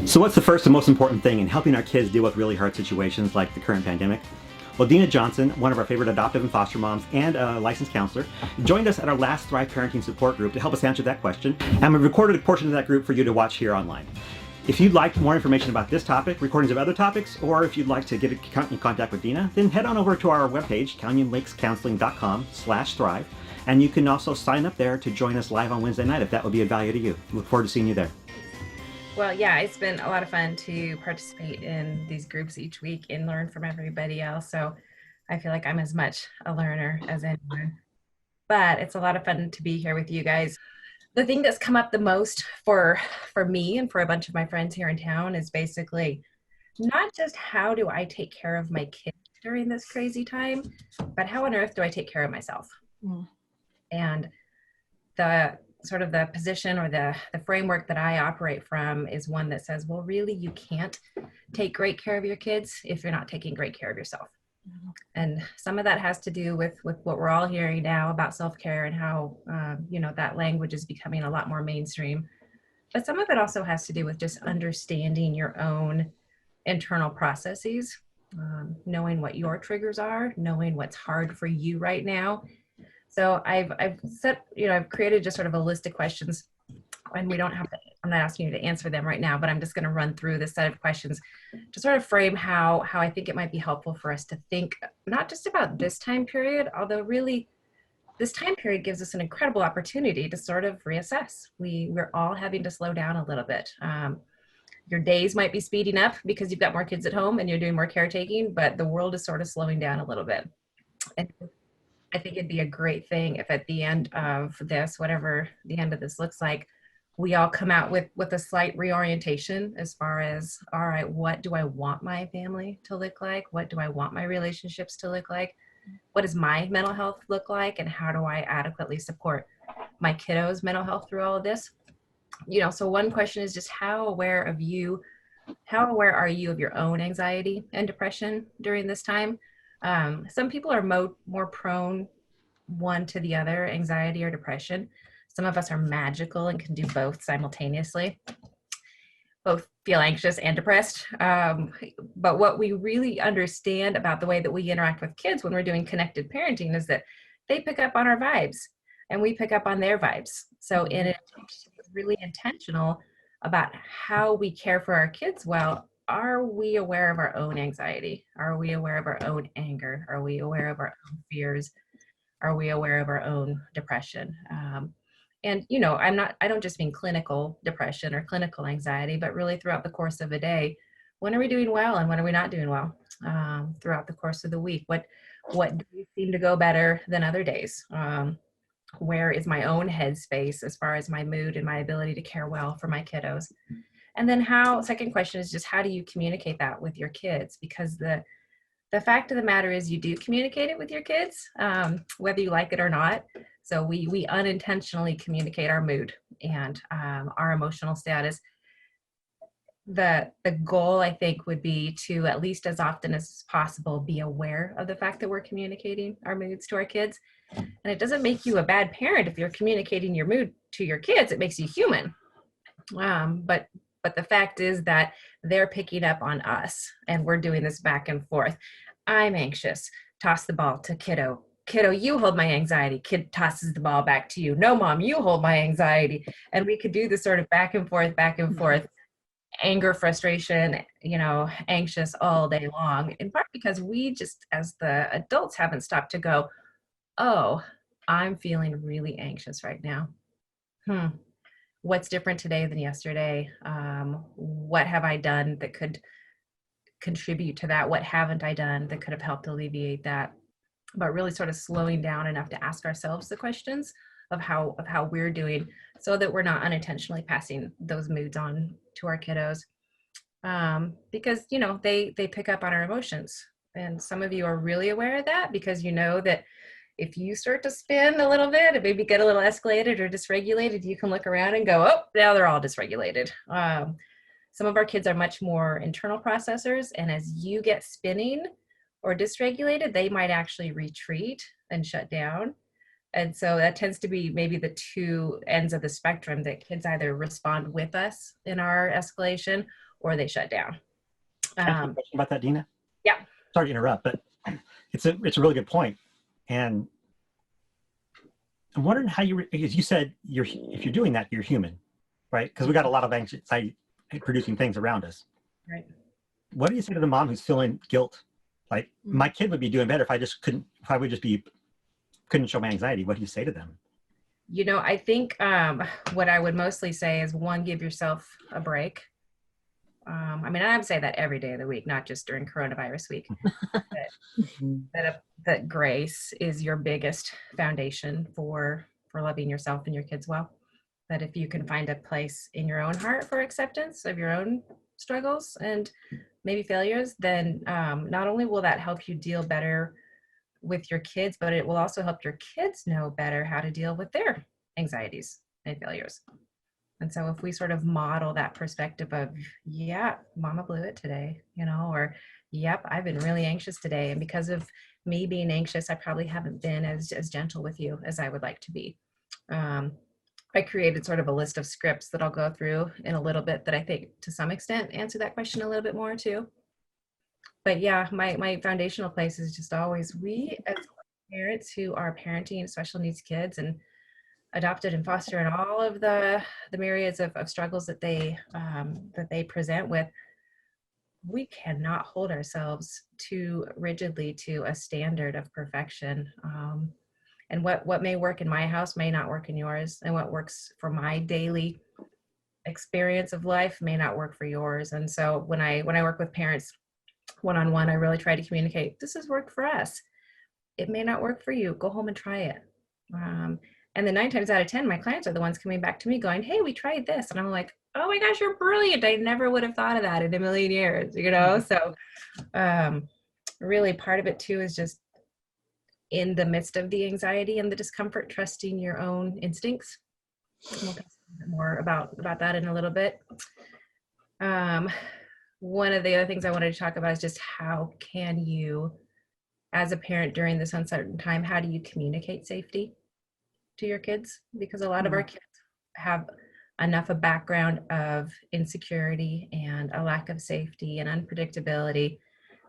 So what's the first and most important thing in helping our kids deal with really hard situations like the current pandemic? Well, Dina Johnson, one of our favorite adoptive and foster moms and a licensed counselor, joined us at our last Thrive Parenting support group to help us answer that question, and we recorded a portion of that group for you to watch here online. If you'd like more information about this topic, recordings of other topics, or if you'd like to get in contact with Dina, then head on over to our webpage, canyonlakescounseling.com/thrive, and you can also sign up there to join us live on Wednesday night if that would be of value to you. Look forward to seeing you there. Well, yeah, it's been a lot of fun to participate in these groups each week and learn from everybody else. So I feel like I'm as much a learner as anyone. But it's a lot of fun to be here with you guys. The thing that's come up the most for me and for a bunch of my friends here in town is basically not just how do I take care of my kids during this crazy time, but how on earth do I take care of myself? And the sort of the position or the framework that I operate from is one that says, well, really, you can't take great care of your kids if you're not taking great care of yourself. And some of that has to do with what we're all hearing now about self-care and how, that language is becoming a lot more mainstream. But some of it also has to do with just understanding your own internal processes, knowing what your triggers are, knowing what's hard for you right now. So I've created just sort of a list of questions, and I'm not asking you to answer them right now, but I'm just going to run through this set of questions to sort of frame how I think it might be helpful for us to think not just about this time period, although really this time period gives us an incredible opportunity to sort of reassess. We're all having to slow down a little bit. Your days might be speeding up because you've got more kids at home and you're doing more caretaking, but the world is sort of slowing down a little bit. And I think it'd be a great thing if at the end of this, whatever the end of this looks like, we all come out with a slight reorientation as far as, all right, what do I want my family to look like? What do I want my relationships to look like? What does my mental health look like? And how do I adequately support my kiddos' mental health through all of this? So one question is just how aware are you of your own anxiety and depression during this time? Some people are more prone one to the other, anxiety or depression. Some of us are magical and can do both simultaneously, both feel anxious and depressed. But what we really understand about the way that we interact with kids when we're doing connected parenting is that they pick up on our vibes and we pick up on their vibes. So it's really intentional about how we care for our kids. Well, are we aware of our own anxiety? Are we aware of our own anger? Are we aware of our own fears? Are we aware of our own depression? And I don't just mean clinical depression or clinical anxiety, but really throughout the course of a day, when are we doing well and when are we not doing well? Throughout the course of the week, what do we seem to go better than other days? Where is my own headspace as far as my mood and my ability to care well for my kiddos? And then second question is just how do you communicate that with your kids? Because the fact of the matter is you do communicate it with your kids, whether you like it or not. So we unintentionally communicate our mood and our emotional status. The goal, I think, would be to, at least as often as possible, be aware of the fact that we're communicating our moods to our kids. And it doesn't make you a bad parent if you're communicating your mood to your kids. It makes you human. But the fact is that they're picking up on us and we're doing this back and forth. I'm anxious. Toss the ball to kiddo. Kiddo, you hold my anxiety. Kid tosses the ball back to you. No, mom, you hold my anxiety. And we could do this sort of back and forth, anger, frustration, anxious all day long, in part because we just, as the adults, haven't stopped to go, oh, I'm feeling really anxious right now. What's different today than yesterday? What have I done that could contribute to that? What haven't I done that could have helped alleviate that? But really sort of slowing down enough to ask ourselves the questions of how we're doing so that we're not unintentionally passing those moods on to our kiddos. Because, they pick up on our emotions. And some of you are really aware of that because you know that if you start to spin a little bit and maybe get a little escalated or dysregulated, you can look around and go, oh, now they're all dysregulated. Some of our kids are much more internal processors. And as you get spinning or dysregulated, they might actually retreat and shut down. And so that tends to be maybe the two ends of the spectrum, that kids either respond with us in our escalation or they shut down. Can I ask you a question about that, Dina? Yeah. Sorry to interrupt, but it's a really good point. And I'm wondering how because you said if you're doing that, you're human, right? Because we got a lot of anxiety producing things around us. Right. What do you say to the mom who's feeling guilt? Like my kid would be doing better if I couldn't show my anxiety. What do you say to them? I think what I would mostly say is, one, give yourself a break. I mean, I would say that every day of the week, not just during coronavirus week. that grace is your biggest foundation for loving yourself and your kids well. That if you can find a place in your own heart for acceptance of your own struggles and maybe failures, then not only will that help you deal better with your kids, but it will also help your kids know better how to deal with their anxieties and failures. And so if we sort of model that perspective of, yeah, mama blew it today, or yep, I've been really anxious today. And because of me being anxious, I probably haven't been as gentle with you as I would like to be. I created sort of a list of scripts that I'll go through in a little bit that I think to some extent answer that question a little bit more too. But yeah, my foundational place is just always, we as parents who are parenting special needs kids and adopted and foster and all of the myriads of struggles that they present with, we cannot hold ourselves too rigidly to a standard of perfection. And what may work in my house may not work in yours, and what works for my daily experience of life may not work for yours. And so when I work with parents one-on-one, I really try to communicate, this has worked for us. It may not work for you. Go home and try it. And then 9 times out of 10, my clients are the ones coming back to me going, hey, we tried this. And I'm like, oh my gosh, you're brilliant. I never would have thought of that in a million years, So really part of it too is just in the midst of the anxiety and the discomfort, trusting your own instincts. We'll talk a bit more about that in a little bit. One of the other things I wanted to talk about is just how can you, as a parent during this uncertain time, how do you communicate safety to your kids? Because a lot of our kids have enough a background of insecurity and a lack of safety and unpredictability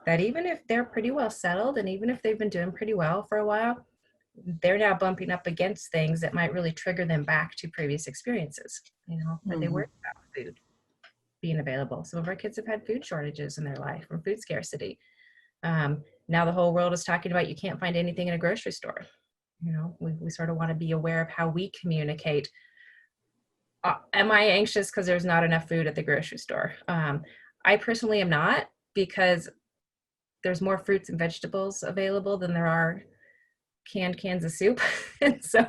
that even if they're pretty well settled and even if they've been doing pretty well for a while, they're now bumping up against things that might really trigger them back to previous experiences, that they worry about food being available. Some of our kids have had food shortages in their life or food scarcity. Now the whole world is talking about you can't find anything in a grocery store. We sort of want to be aware of how we communicate. Am I anxious because there's not enough food at the grocery store? I personally am not, because there's more fruits and vegetables available than there are cans of soup. And so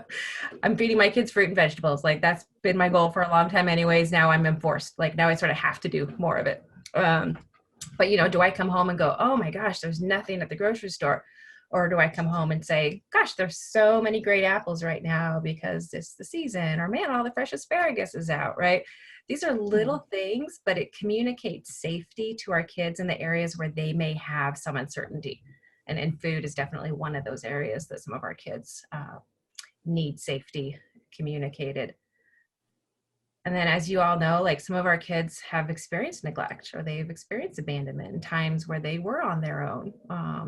I'm feeding my kids fruit and vegetables. Like that's been my goal for a long time anyways. Now I'm enforced. Like now I sort of have to do more of it. But do I come home and go, oh my gosh, there's nothing at the grocery store? Or do I come home and say, gosh, there's so many great apples right now because it's the season, or man, all the fresh asparagus is out, right? These are little things, but it communicates safety to our kids in the areas where they may have some uncertainty. And food is definitely one of those areas that some of our kids need safety communicated. And then, as you all know, like some of our kids have experienced neglect or they've experienced abandonment in times where they were on their own,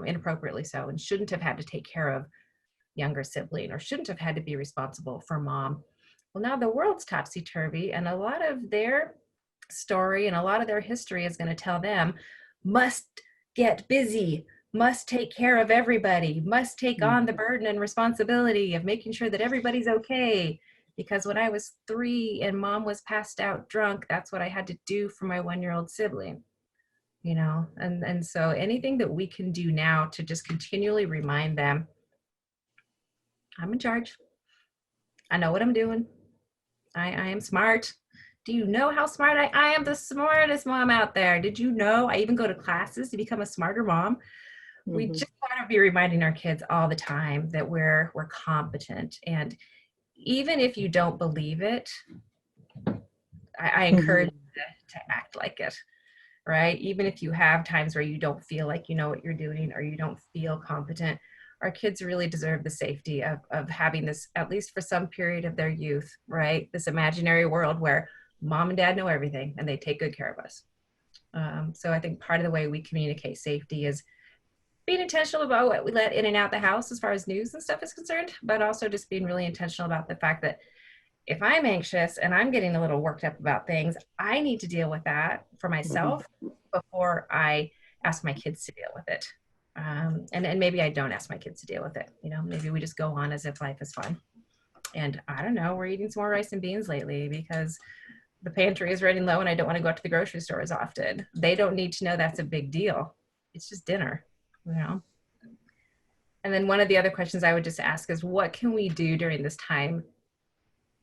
inappropriately so, and shouldn't have had to take care of younger sibling or shouldn't have had to be responsible for mom. Well, now the world's topsy-turvy, and a lot of their story and a lot of their history is going to tell them, must get busy, must take care of everybody, must take on the burden and responsibility of making sure that everybody's okay. Because when I was 3 and mom was passed out drunk, that's what I had to do for my 1-year-old sibling, and so anything that we can do now to just continually remind them, I'm in charge. I know what I'm doing. I am smart. Do you know how smart I am? The smartest mom out there. Did you know I even go to classes to become a smarter mom? We just want to be reminding our kids all the time that we're competent. And even if you don't believe it, I encourage you to act like it, right? Even if you have times where you don't feel like you know what you're doing or you don't feel competent, our kids really deserve the safety of having this, at least for some period of their youth, right? This imaginary world where mom and dad know everything and they take good care of us. So I think part of the way we communicate safety is being intentional about what we let in and out the house as far as news and stuff is concerned, but also just being really intentional about the fact that if I'm anxious and I'm getting a little worked up about things, I need to deal with that for myself before I ask my kids to deal with it. And maybe I don't ask my kids to deal with it. You know, maybe we just go on as if life is fun. And I don't know, we're eating some more rice and beans lately because the pantry is running low and I don't want to go out to the grocery store as often. They don't need to know that's a big deal. It's just dinner, you know? And then one of the other questions I would just ask is what can we do during this time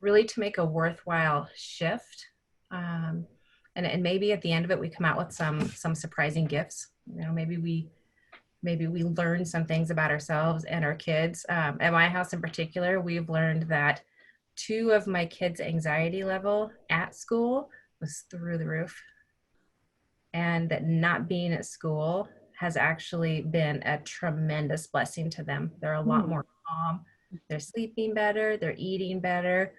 really to make a worthwhile shift? And maybe at the end of it, we come out with some surprising gifts. You know, maybe we learn some things about ourselves and our kids. At my house in particular, we've learned that 2 of my kids' anxiety level at school was through the roof, and that not being at school has actually been a tremendous blessing to them. They're a lot more calm. They're sleeping better. They're eating better.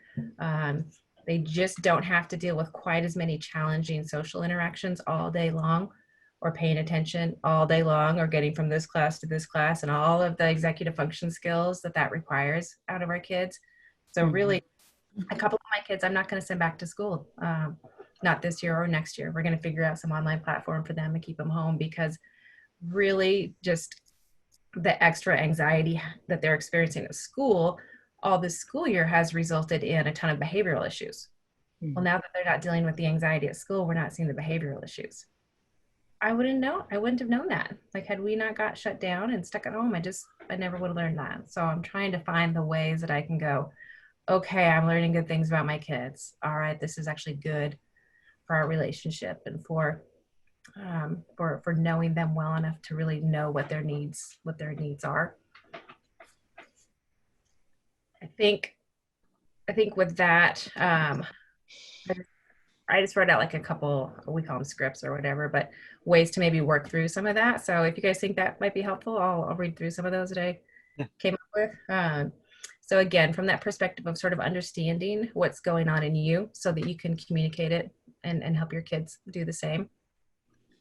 They just don't have to deal with quite as many challenging social interactions all day long, or paying attention all day long, or getting from this class to this class, and all of the executive function skills that requires out of our kids. So really, a couple of my kids, I'm not going to send back to school, not this year or next year. We're going to figure out some online platform for them and keep them home, because really just the extra anxiety that they're experiencing at school all this school year has resulted in a ton of behavioral issues. Well, now that they're not dealing with the anxiety at school, we're not seeing the behavioral issues. I wouldn't have known that. Like, had we not got shut down and stuck at home, I never would have learned that. So I'm trying to find the ways that I can go, okay, I'm learning good things about my kids. All right, this is actually good for our relationship and for knowing them well enough to really know what their needs are. I think with that, I just wrote out like a couple, we call them scripts or whatever, but ways to maybe work through some of that. So if you guys think that might be helpful, I'll read through some of those that I came up with. So again, from that perspective of sort of understanding what's going on in you so that you can communicate it and help your kids do the same.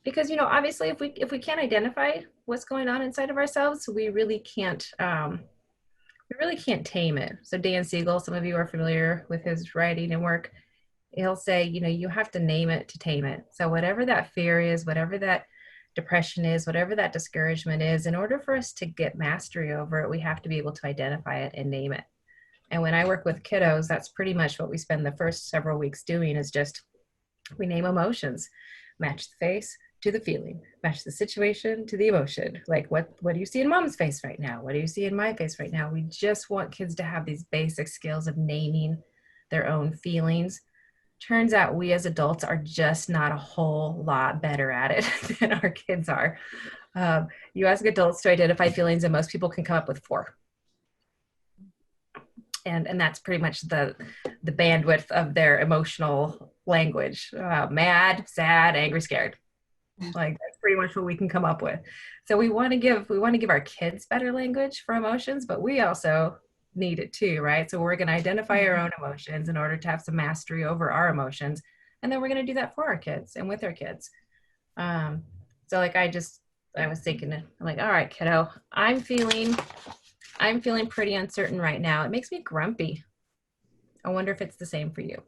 Because, you know, obviously if we can't identify what's going on inside of ourselves, we really can't tame it. So Dan Siegel, some of you are familiar with his writing and work. He'll say, you know, you have to name it to tame it. So whatever that fear is, whatever that depression is, whatever that discouragement is, in order for us to get mastery over it, we have to be able to identify it and name it. And when I work with kiddos, that's pretty much what we spend the first several weeks doing, is just, we name emotions, match the face to the feeling, match the situation to the emotion. Like, what do you see in mom's face right now? What do you see in my face right now? We just want kids to have these basic skills of naming their own feelings. Turns out we as adults are just not a whole lot better at it than our kids are. You ask adults to identify feelings and most people can come up with 4. And that's pretty much the bandwidth of their emotional language. Mad, sad, angry, scared. Like, that's pretty much what we can come up with. So we want to give our kids better language for emotions, but we also need it too, right? So we're going to identify our own emotions in order to have some mastery over our emotions, and then we're going to do that for our kids and with our kids. So like I was thinking, I'm like, all right, kiddo, I'm feeling pretty uncertain right now. It makes me grumpy. I wonder if it's the same for you.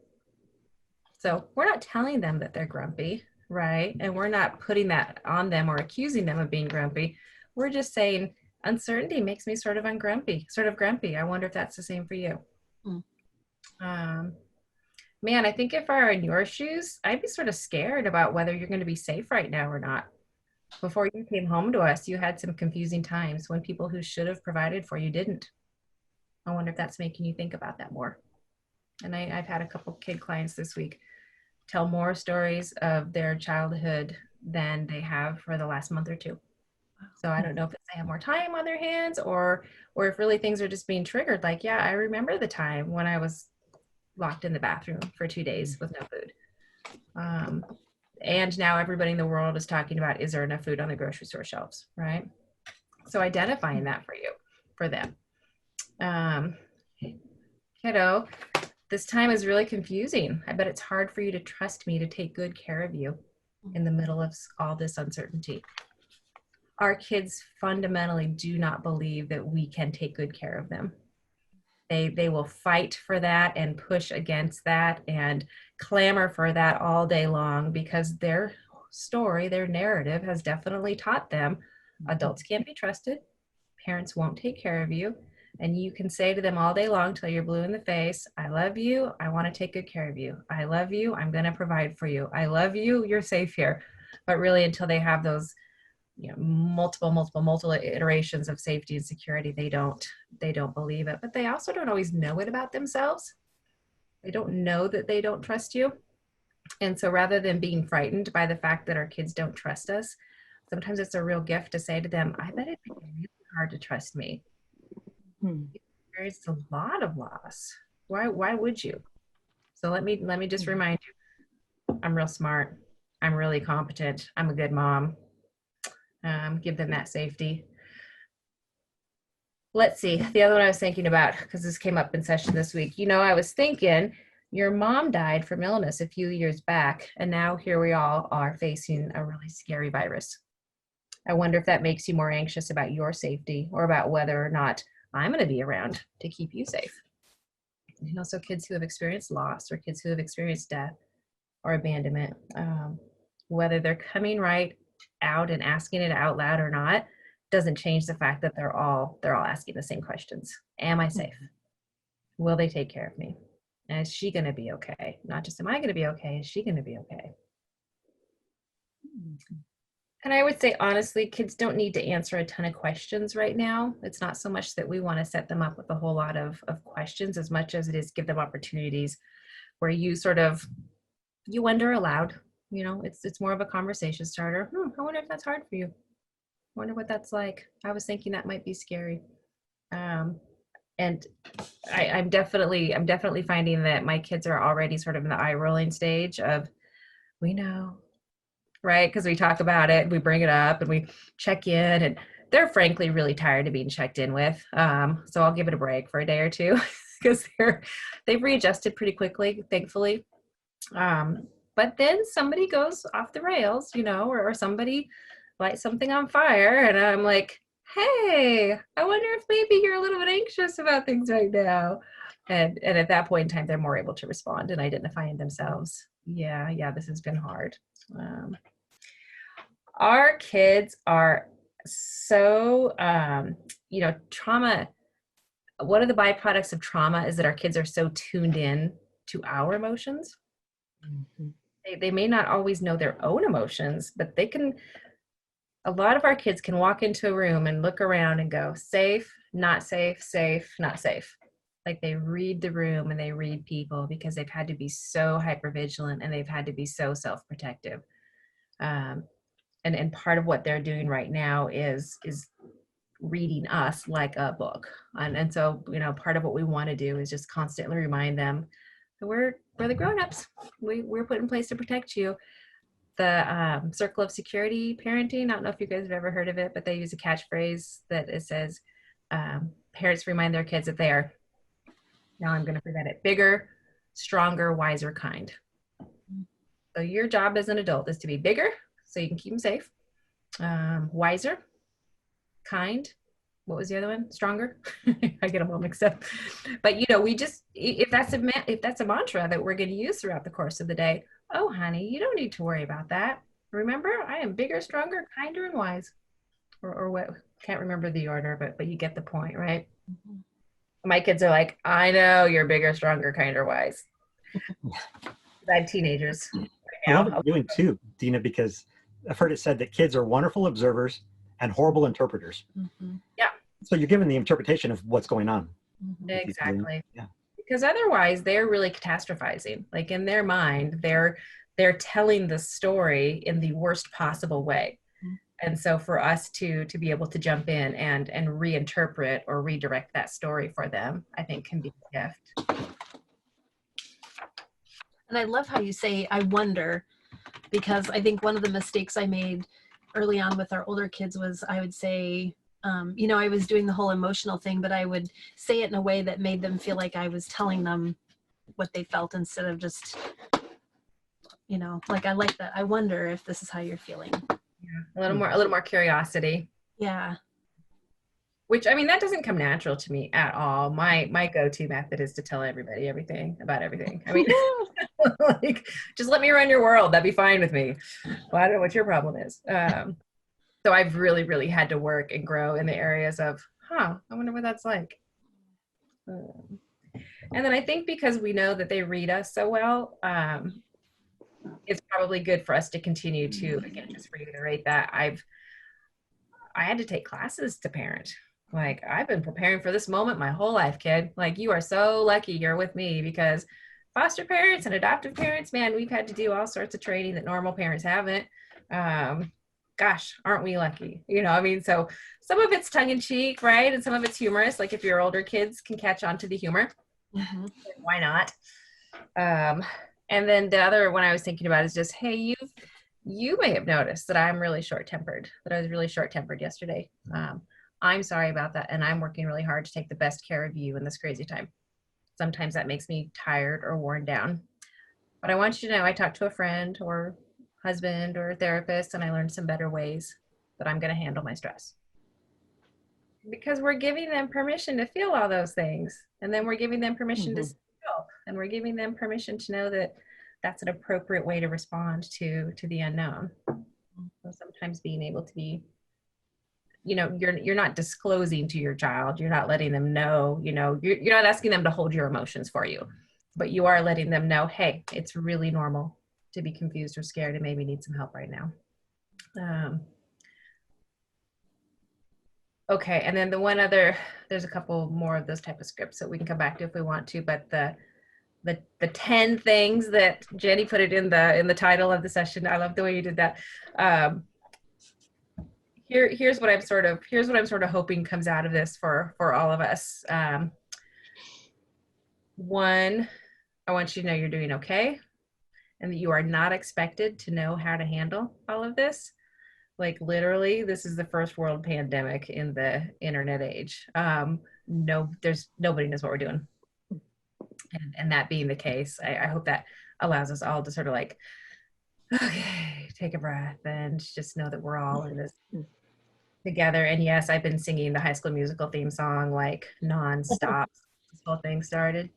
So we're not telling them that they're grumpy, right? And we're not putting that on them or accusing them of being grumpy. We're just saying, uncertainty makes me sort of grumpy. I wonder if that's the same for you. Man, I think if I were in your shoes, I'd be sort of scared about whether you're going to be safe right now or not. Before you came home to us, you had some confusing times when people who should have provided for you didn't. I wonder if that's making you think about that more. And I've had a couple kid clients this week tell more stories of their childhood than they have for the last month or 2. So I don't know if it's they have more time on their hands or if really things are just being triggered. Like, yeah, I remember the time when I was locked in the bathroom for 2 days with no food. And now everybody in the world is talking about, is there enough food on the grocery store shelves, right? So identifying that for them. Kiddo, this time is really confusing. I bet it's hard for you to trust me to take good care of you. in the middle of all this uncertainty. Our kids fundamentally do not believe that we can take good care of them. They will fight for that and push against that and clamor for that all day long, because their story, their narrative has definitely taught them adults can't be trusted, parents won't take care of you, and you can say to them all day long till you're blue in the face, I love you, I want to take good care of you, I love you, I'm going to provide for you, I love you, you're safe here. But really, until they have those multiple iterations of safety and security, they don't believe it. But they also don't always know it about themselves. They don't know that they don't trust you. And so rather than being frightened by the fact that our kids don't trust us, sometimes it's a real gift to say to them, I bet it'd be really hard to trust me. You experienced a lot of loss. Why would you? So let me just remind you, I'm real smart, I'm really competent, I'm a good mom. Give them that safety. Let's see, the other one I was thinking about, because this came up in session this week, I was thinking your mom died from illness a few years back, and now here we all are facing a really scary virus. I wonder if that makes you more anxious about your safety, or about whether or not I'm going to be around to keep you safe. So kids who have experienced loss, or kids who have experienced death or abandonment, whether they're coming right out and asking it out loud or not, doesn't change the fact that they're all asking the same questions. Am I safe? Will they take care of me? And is she going to be okay? Not just am I going to be okay, is she going to be okay? And I would say, honestly, kids don't need to answer a ton of questions right now. It's not so much that we want to set them up with a whole lot of questions, as much as it is give them opportunities where you you wonder aloud. It's more of a conversation starter. I wonder if that's hard for you. I wonder what that's like. I was thinking that might be scary. And I'm definitely finding that my kids are already sort of in the eye rolling stage of, we know, right? Because we talk about it, we bring it up, and we check in, and they're frankly really tired of being checked in with. So I'll give it a break for a day or two, because they've readjusted pretty quickly, thankfully. But then somebody goes off the rails, or somebody lights something on fire, and I'm like, hey, I wonder if maybe you're a little bit anxious about things right now. And at that point in time, they're more able to respond and identify in themselves. Yeah, this has been hard. Our kids are so, trauma. One of the byproducts of trauma is that our kids are so tuned in to our emotions. Mm-hmm. They may not always know their own emotions, but a lot of our kids can walk into a room and look around and go, safe, not safe, safe, not safe. Like they read the room and they read people, because they've had to be so hypervigilant and they've had to be so self-protective. And part of what they're doing right now is reading us like a book. And so, part of what we want to do is just constantly remind them that we're the grown-ups. We're put in place to protect you. The circle of security parenting, I don't know if you guys have ever heard of it, but they use a catchphrase that it says, parents remind their kids that they are, now I'm going to prevent it, bigger, stronger, wiser, kind. So your job as an adult is to be bigger, so you can keep them safe, wiser, kind. What was the other one? Stronger. I get them all mixed up. But we just, if that's a mantra that we're going to use throughout the course of the day, oh honey, you don't need to worry about that. Remember, I am bigger, stronger, kinder, and wise. Or what? Can't remember the order, but you get the point, right? Mm-hmm. My kids are like, I know you're bigger, stronger, kinder, wise. I have teenagers. Right now. I love what you're doing too, Dina, because I've heard it said that kids are wonderful observers and horrible interpreters. Mm-hmm. Yeah. So you're given the interpretation of what's going on. Mm-hmm. Exactly. Yeah. Because otherwise they're really catastrophizing. Like in their mind, they're telling the story in the worst possible way. Mm-hmm. And so for us to be able to jump in and reinterpret or redirect that story for them, I think can be a gift. And I love how you say, I wonder, because I think one of the mistakes I made early on with our older kids was I would say, I was doing the whole emotional thing, but I would say it in a way that made them feel like I was telling them what they felt instead of just You know, like I like that. I wonder if this is how you're feeling. Yeah. A little more curiosity. Yeah. Which, I mean, that doesn't come natural to me at all. My go-to method is to tell everybody everything about everything. I mean, like, just let me run your world. That'd be fine with me. Well, I don't know what your problem is. So I've really, really had to work and grow in the areas of, I wonder what that's like. And then I think because we know that they read us so well, it's probably good for us to continue to, again, just reiterate that I had to take classes to parent. Like, I've been preparing for this moment my whole life, kid. Like, you are so lucky you're with me, because foster parents and adoptive parents, man, we've had to do all sorts of training that normal parents haven't. Gosh, aren't we lucky? You know, I mean, so some of it's tongue in cheek, right? And some of it's humorous. Like, if your older kids can catch on to the humor, why not? And then the other one I was thinking about is just, hey, you may have noticed that I'm really short-tempered, that I was really short-tempered yesterday. I'm sorry about that, and I'm working really hard to take the best care of you in this crazy time. Sometimes that makes me tired or worn down. But I want you to know I talked to a friend or husband or a therapist, and I learned some better ways that I'm going to handle my stress. Because we're giving them permission to feel all those things, and then we're giving them permission to seek help, and we're giving them permission to know that that's an appropriate way to respond to the unknown. So sometimes being able to be, you know, you're not disclosing to your child, you're not letting them know, you know, you're not asking them to hold your emotions for you, but you are letting them know, hey, it's really normal to be confused or scared and maybe need some help right now. Okay, and then the one other, there's a couple more of those type of scripts that we can come back to if we want to, but the 10 things that Jenny put it in the title of the session. I love the way you did that. Here's what I'm sort of hoping comes out of this for all of us. One, I want you to know you're doing okay, and that you are not expected to know how to handle all of this. Like, literally, this is the first world pandemic in the internet age. Nobody knows what we're doing. And that being the case, I hope that allows us all to sort of like, okay, take a breath and just know that we're all in this together. And yes, I've been singing the High School Musical theme song like nonstop since this whole thing started.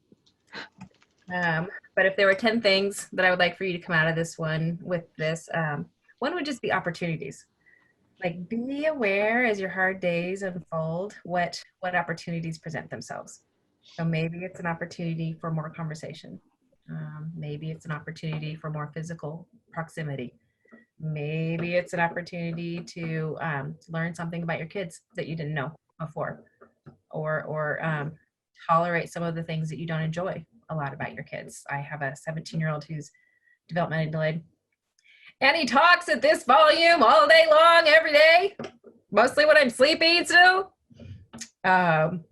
But if there were 10 things that I would like for you to come out of this one with this, one would just be opportunities. Like, be aware as your hard days unfold, what opportunities present themselves. So maybe it's an opportunity for more conversation. Maybe it's an opportunity for more physical proximity. Maybe it's an opportunity to learn something about your kids that you didn't know before, or tolerate some of the things that you don't enjoy a lot about your kids. I have a 17-year-old who's developmentally delayed, and he talks at this volume all day long, every day, mostly when I'm sleeping too. And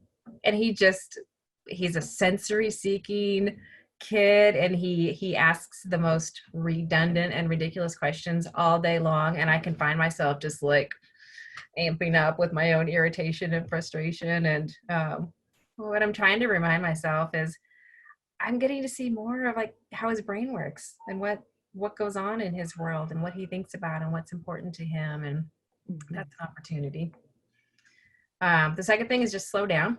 he's a sensory seeking kid, and he asks the most redundant and ridiculous questions all day long, and I can find myself just like amping up with my own irritation and frustration. And what I'm trying to remind myself is I'm getting to see more of like how his brain works and what goes on in his world and what he thinks about and what's important to him, and that's an opportunity. The second thing is just slow down.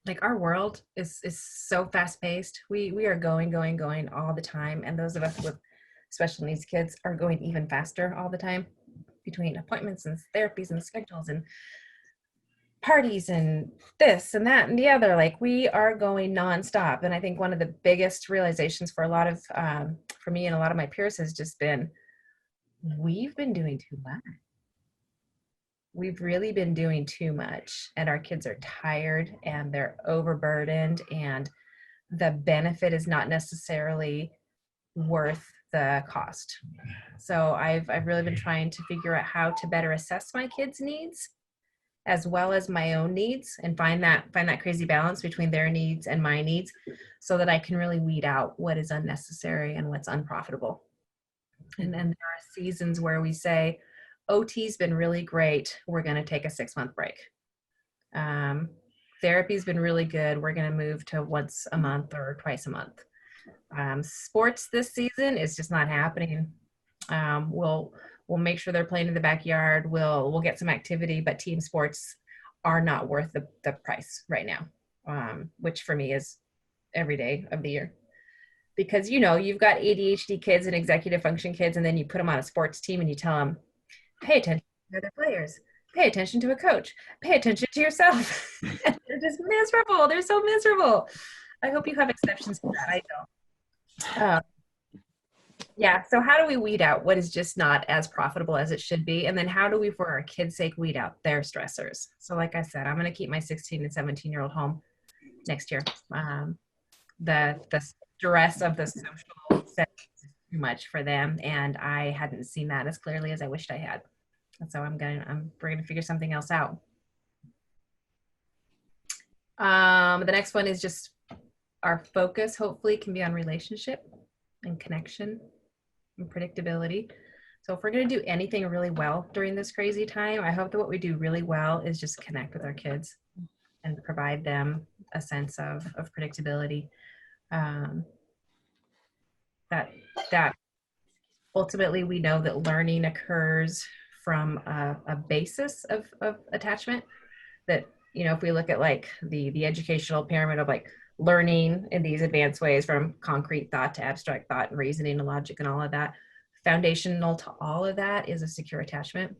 Like, our world is so fast paced. We are going all the time. And those of us with special needs kids are going even faster all the time, between appointments and therapies and schedules and parties and this and that and the other. Like, we are going nonstop. And I think one of the biggest realizations for a lot of, for me and a lot of my peers has just been, we've been doing too much. We've really been doing too much, and our kids are tired and they're overburdened, and the benefit is not necessarily worth the cost. So I've really been trying to figure out how to better assess my kids' needs as well as my own needs, and find that crazy balance between their needs and my needs, so that I can really weed out what is unnecessary and what's unprofitable. And then there are seasons where we say, OT's been really great, we're going to take a 6-month break. Therapy's been really good, we're going to move to once a month or twice a month. Sports this season is just not happening. We'll make sure they're playing in the backyard. We'll get some activity, but team sports are not worth the price right now, which for me is every day of the year. Because, you know, you've got ADHD kids and executive function kids, and then you put them on a sports team and you tell them, pay attention to other players, pay attention to a coach, pay attention to yourself. And they're just miserable. They're so miserable. I hope you have exceptions to that. I don't. Yeah. So how do we weed out what is just not as profitable as it should be? And then how do we, for our kids' sake, weed out their stressors? So like I said, I'm going to keep my 16 and 17-year-old home next year. The stress of the social setting is too much for them, and I hadn't seen that as clearly as I wished I had. And so we're gonna figure something else out. The next one is just our focus, hopefully, can be on relationship and connection and predictability. So if we're going to do anything really well during this crazy time, I hope that what we do really well is just connect with our kids and provide them a sense of predictability. That ultimately we know that learning occurs from a basis of attachment. That, you know, if we look at like the educational pyramid of like learning in these advanced ways, from concrete thought to abstract thought and reasoning and logic and all of that, foundational to all of that is a secure attachment.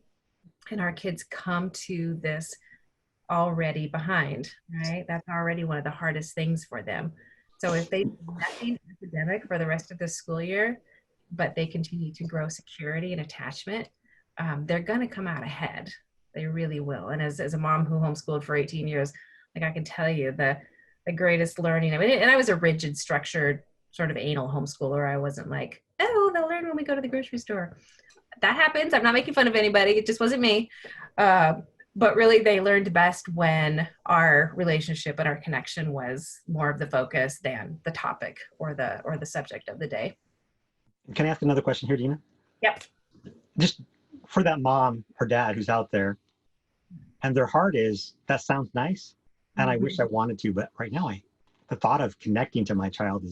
And our kids come to this already behind, right? That's already one of the hardest things for them. So if they do nothing academic for the rest of the school year, but they continue to grow security and attachment, they're going to come out ahead. They really will. And as a mom who homeschooled for 18 years, like I can tell you the greatest learning. I mean, and I was a rigid, structured, sort of anal homeschooler. I wasn't like, oh, they'll learn when we go to the grocery store. That happens. I'm not making fun of anybody. It just wasn't me. But really, they learned best when our relationship and our connection was more of the focus than the topic or the subject of the day. Can I ask another question here, Dina? Yep. Just for that mom or dad who's out there, and their heart is, that sounds nice, and I wish I wanted to, but right now the thought of connecting to my child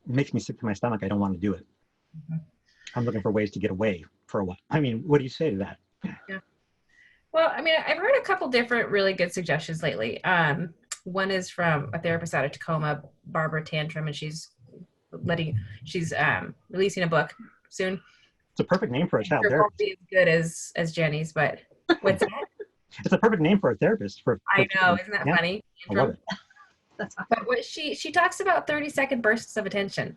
makes me sick to my stomach. I don't want to do it. I'm looking for ways to get away for a while. I mean, what do you say to that? Yeah. Well, I mean, I've heard a couple different really good suggestions lately. One is from a therapist out of Tacoma, Barbara Tantrum, and she's releasing a book soon. It's a perfect name for a child therapist. It won't be as good as Jenny's, but what's that? It's a perfect name for a therapist. I know, isn't that funny? I love it. That's awesome. But what she talks about 30-second bursts of attention.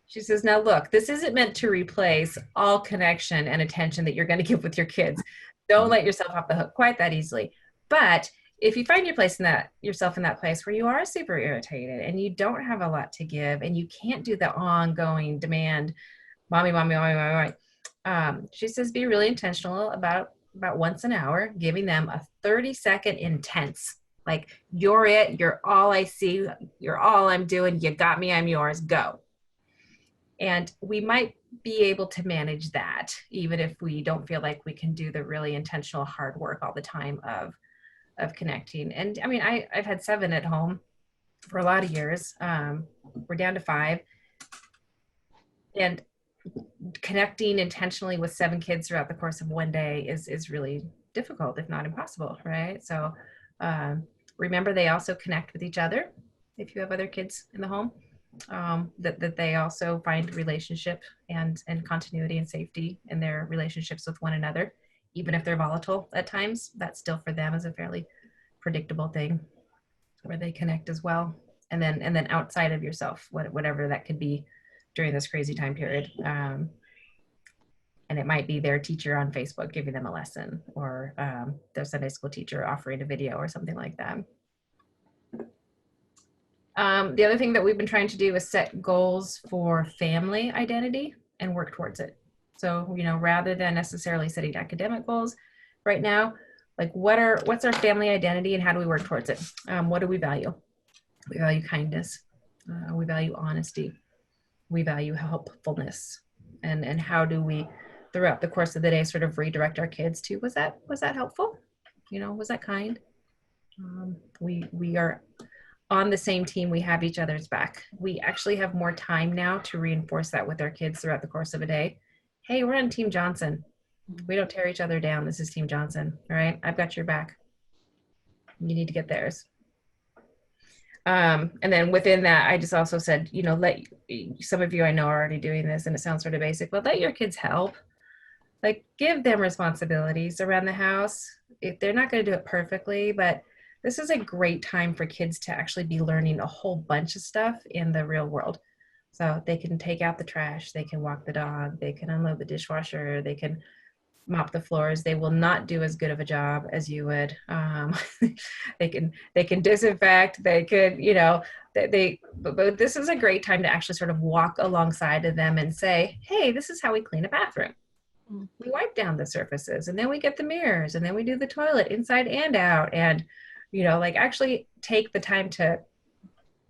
She says, now look, this isn't meant to replace all connection and attention that you're going to give with your kids. Don't let yourself off the hook quite that easily. But if you find yourself in that place where you are super irritated and you don't have a lot to give and you can't do the ongoing demand, mommy, she says, be really intentional about once an hour, giving them a 30-second intense, like, you're it, you're all I see, you're all I'm doing, you got me, I'm yours, go. And we might be able to manage that, even if we don't feel like we can do the really intentional hard work all the time of connecting. And I mean, I've had 7 at home for a lot of years. We're down to 5. And connecting intentionally with 7 kids throughout the course of one day is really difficult, if not impossible, right? So remember, they also connect with each other. If you have other kids in the home, that they also find relationship and continuity and safety in their relationships with one another, even if they're volatile at times. That still for them is a fairly predictable thing where they connect as well. And then outside of yourself, whatever that could be during this crazy time period. And it might be their teacher on Facebook giving them a lesson, or their Sunday school teacher offering a video or something like that. The other thing that we've been trying to do is set goals for family identity and work towards it. So, you know, rather than necessarily setting academic goals right now, like what's our family identity and how do we work towards it? What do we value? We value kindness. We value honesty. We value helpfulness. And how do we, throughout the course of the day, sort of redirect our kids to, was that helpful? You know, was that kind? We are on the same team, we have each other's back. We actually have more time now to reinforce that with our kids throughout the course of a day. Hey, we're on Team Johnson. We don't tear each other down. This is Team Johnson. All right. I've got your back. You need to get theirs. And then within that, I just also said, let some of you I know are already doing this, and it sounds sort of basic, but let your kids help. Like, give them responsibilities around the house. If they're not going to do it perfectly, but this is a great time for kids to actually be learning a whole bunch of stuff in the real world. So they can take out the trash, they can walk the dog, they can unload the dishwasher, they can mop the floors. They will not do as good of a job as you would. They can disinfect. They could, but this is a great time to actually sort of walk alongside of them and say, hey, this is how we clean a bathroom. We wipe down the surfaces, and then we get the mirrors, and then we do the toilet inside and out. And, actually take the time to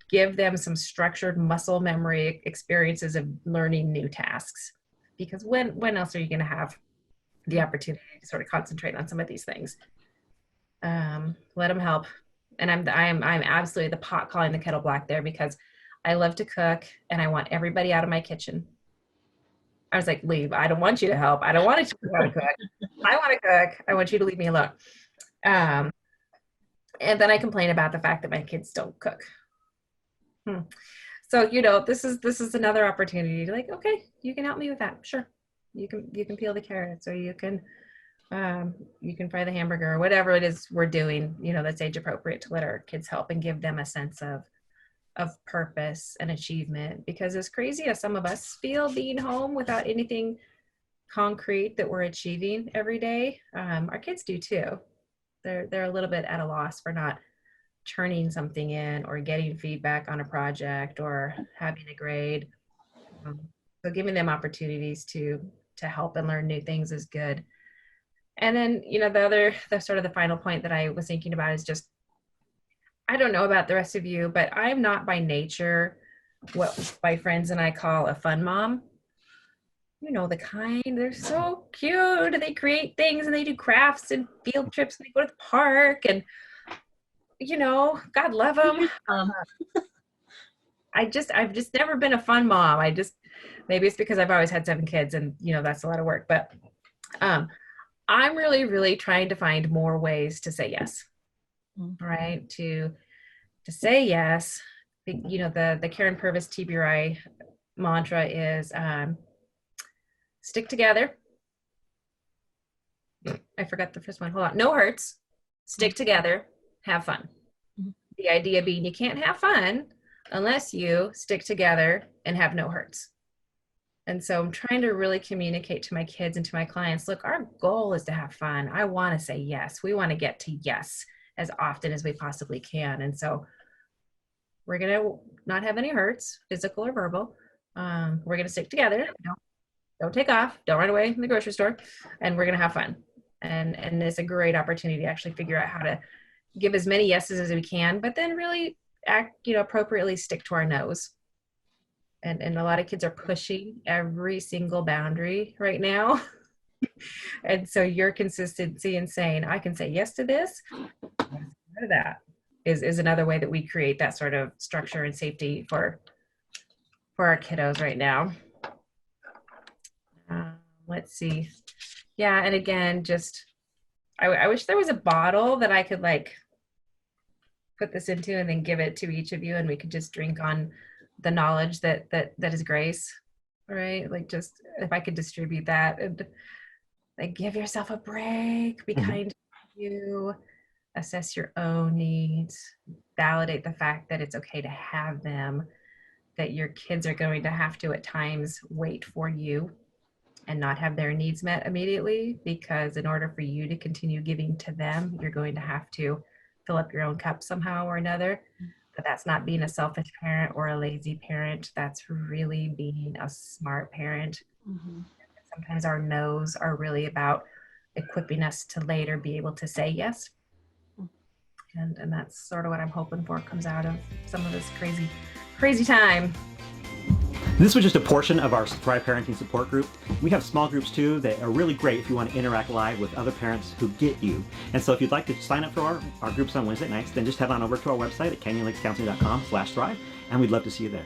give them some structured muscle memory experiences of learning new tasks. Because when else are you going to have the opportunity to sort of concentrate on some of these things? Let them help. And I'm absolutely the pot calling the kettle black there, because I love to cook and I want everybody out of my kitchen. I was like, leave. I don't want you to help. I don't want to cook. I want to cook. I want you to leave me alone. And then I complain about the fact that my kids don't cook. So, this is another opportunity to okay, you can help me with that. Sure. You can peel the carrots, or you can fry the hamburger, or whatever it is we're doing, that's age appropriate, to let our kids help and give them a sense of purpose and achievement. Because as crazy as some of us feel being home without anything concrete that we're achieving every day, our kids do too. They're a little bit at a loss for not turning something in, or getting feedback on a project, or having a grade. So giving them opportunities to help and learn new things is good. And then, the sort of the final point that I was thinking about is just, I don't know about the rest of you, but I'm not by nature what my friends and I call a fun mom. The kind, they're so cute. They create things, and they do crafts and field trips, and they go to the park, and, God love them. I've just never been a fun mom. Maybe it's because I've always had 7 kids, and, that's a lot of work, but I'm really, really trying to find more ways to say yes, right? To say yes. The Karen Purvis TBRI mantra is, stick together. I forgot the first one. Hold on. No hurts. Stick together. Have fun. The idea being, you can't have fun unless you stick together and have no hurts. And so I'm trying to really communicate to my kids and to my clients, look, our goal is to have fun. I want to say yes. We want to get to yes as often as we possibly can. And so we're going to not have any hurts, physical or verbal. We're going to stick together. Don't take off. Don't run away from the grocery store. And we're going to have fun. And it's a great opportunity to actually figure out how to give as many yeses as we can, but then really act, appropriately stick to our nose. And a lot of kids are pushing every single boundary right now. And so your consistency in saying, I can say yes to this, yes to that, is another way that we create that sort of structure and safety for our kiddos right now. Let's see. Yeah, and again, just, I wish there was a bottle that I could put this into and then give it to each of you, and we could just drink on the knowledge that is grace, right? Just if I could distribute that, and give yourself a break, be kind to you, assess your own needs, validate the fact that it's okay to have them, that your kids are going to have to at times wait for you and not have their needs met immediately, because in order for you to continue giving to them, you're going to have to fill up your own cup somehow or another. But that's not being a selfish parent or a lazy parent. That's really being a smart parent. Sometimes our no's are really about equipping us to later be able to say yes. And that's sort of what I'm hoping for comes out of some of this crazy time. This was just a portion of our Thrive Parenting support group. We have small groups too that are really great if you want to interact live with other parents who get you. And so if you'd like to sign up for our groups on Wednesday nights, then just head on over to our website at canyonlakescounseling.com/thrive, and we'd love to see you there.